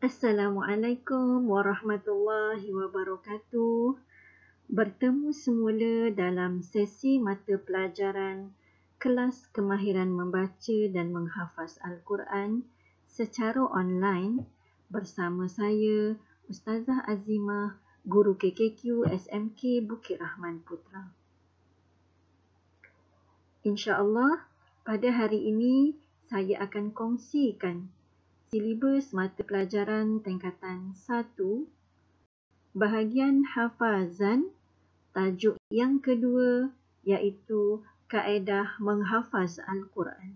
Assalamualaikum warahmatullahi wabarakatuh. Bertemu semula dalam sesi mata pelajaran kelas kemahiran membaca dan menghafaz Al-Quran secara online bersama saya, Ustazah Azimah, Guru KKQ SMK Bukit Rahman Putra. InsyaAllah, pada hari ini saya akan kongsikan silibus mata pelajaran tingkatan 1, bahagian hafazan, tajuk yang kedua iaitu kaedah menghafaz Al-Quran.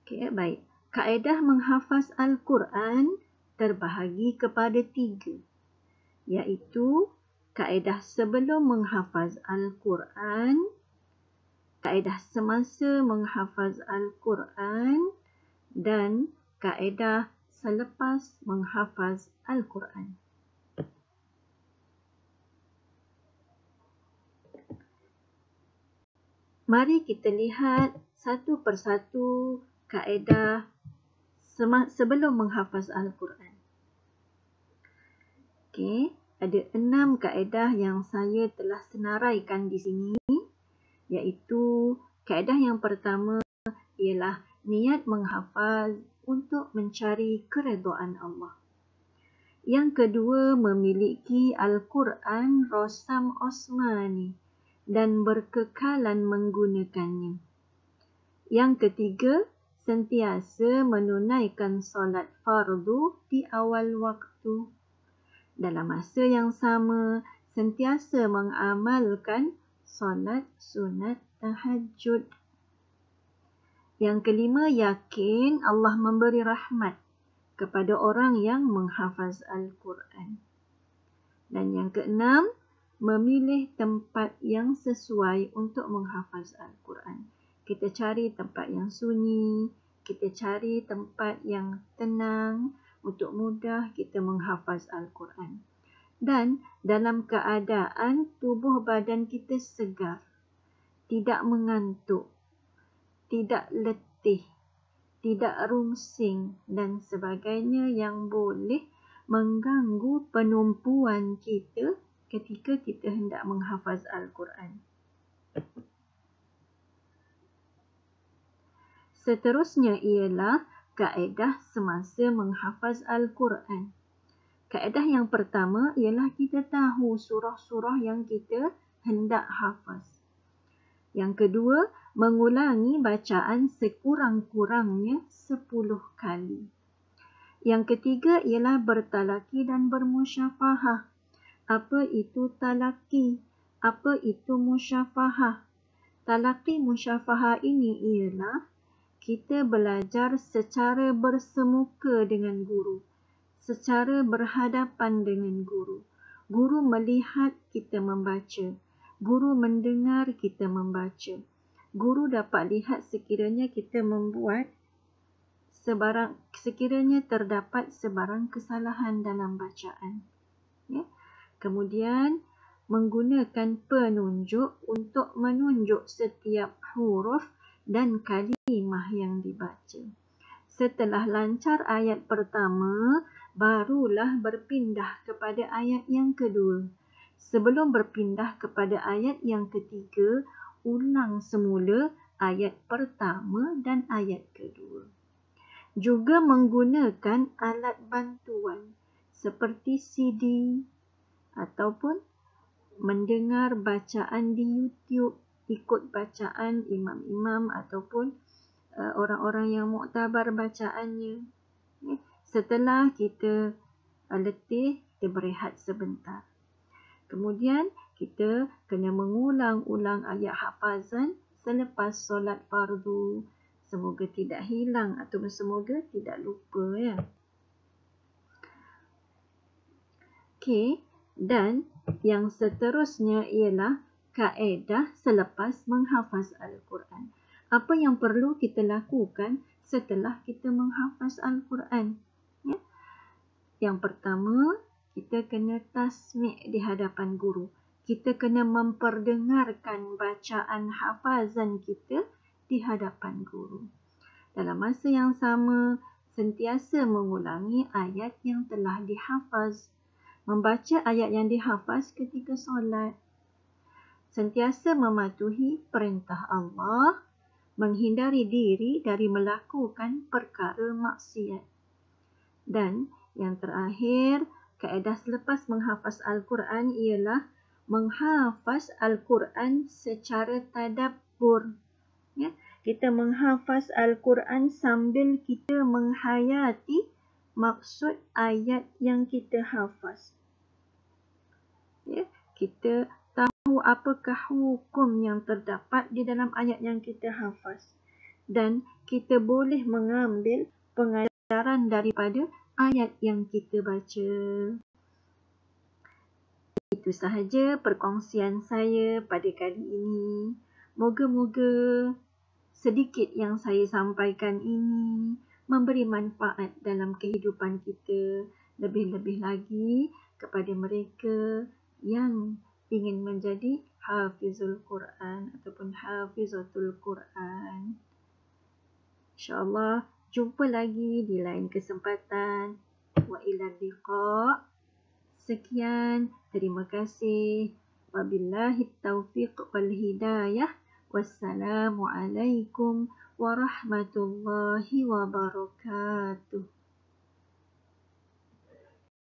Okey, baik. Kaedah menghafaz Al-Quran terbahagi kepada 3, iaitu kaedah sebelum menghafaz Al-Quran, kaedah semasa menghafaz Al-Quran dan kaedah selepas menghafaz Al-Quran. Mari kita lihat satu persatu kaedah sebelum menghafaz Al-Quran. Okey, ada 6 kaedah yang saya telah senaraikan di sini, iaitu kaedah yang pertama ialah niat menghafaz untuk mencari keredaan Allah. Yang kedua, memiliki Al-Quran Rosam Osmani dan berkekalan menggunakannya. Yang ketiga, sentiasa menunaikan solat fardu di awal waktu. Dalam masa yang sama, sentiasa mengamalkan solat sunat tahajud. Yang kelima, yakin Allah memberi rahmat kepada orang yang menghafaz Al-Quran. Dan yang keenam, memilih tempat yang sesuai untuk menghafaz Al-Quran. Kita cari tempat yang sunyi, kita cari tempat yang tenang untuk mudah kita menghafaz Al-Quran. Dan dalam keadaan tubuh badan kita segar, tidak mengantuk, tidak letih, tidak rungsing dan sebagainya yang boleh mengganggu penumpuan kita ketika kita hendak menghafaz Al-Quran. Seterusnya ialah kaedah semasa menghafaz Al-Quran. Kaedah yang pertama ialah kita tahu surah-surah yang kita hendak hafaz. Yang kedua, mengulangi bacaan sekurang-kurangnya 10 kali. Yang ketiga ialah bertalaki dan bermusyafahah. Apa itu talaki? Apa itu musyafahah? Talaki musyafahah ini ialah kita belajar secara bersemuka dengan guru, secara berhadapan dengan guru. Guru melihat kita membaca, guru mendengar kita membaca. Guru dapat lihat sekiranya kita membuat sekiranya terdapat sebarang kesalahan dalam bacaan. Ya. Kemudian menggunakan penunjuk untuk menunjuk setiap huruf dan kalimah yang dibaca. Setelah lancar ayat pertama, barulah berpindah kepada ayat yang kedua. Sebelum berpindah kepada ayat yang ketiga, ulang semula ayat pertama dan ayat kedua. Juga menggunakan alat bantuan seperti CD ataupun mendengar bacaan di YouTube, ikut bacaan imam-imam ataupun orang-orang yang muktabar bacaannya. Setelah kita letih, kita berehat sebentar. Kemudian kita kena mengulang-ulang ayat hafazan selepas solat fardu. Semoga tidak hilang atau semoga tidak lupa ya. Okey, dan yang seterusnya ialah kaedah selepas menghafaz Al-Quran. Apa yang perlu kita lakukan setelah kita menghafaz Al-Quran? Ya. Yang pertama, kita kena tasmi' di hadapan guru. kita kena memperdengarkan bacaan hafazan kita di hadapan guru. Dalam masa yang sama, sentiasa mengulangi ayat yang telah dihafaz. Membaca ayat yang dihafaz ketika solat. Sentiasa mematuhi perintah Allah, menghindari diri dari melakukan perkara maksiat. Dan yang terakhir, kaedah selepas menghafaz Al-Quran ialah menghafaz Al-Quran secara tadabbur. Ya, kita menghafaz Al-Quran sambil kita menghayati maksud ayat yang kita hafaz. Ya, kita tahu apakah hukum yang terdapat di dalam ayat yang kita hafaz. Dan kita boleh mengambil pengajaran daripada ayat yang kita baca. Itu sahaja perkongsian saya pada kali ini. Moga-moga sedikit yang saya sampaikan ini memberi manfaat dalam kehidupan kita. Lebih-lebih lagi kepada mereka yang ingin menjadi hafizul Quran ataupun hafizatul Quran. InsyaAllah jumpa lagi di lain kesempatan. Wa ila liqa. Sekian, terima kasih. Wabillahi taufiq wal hidayah. Wassalamualaikum warahmatullahi wabarakatuh.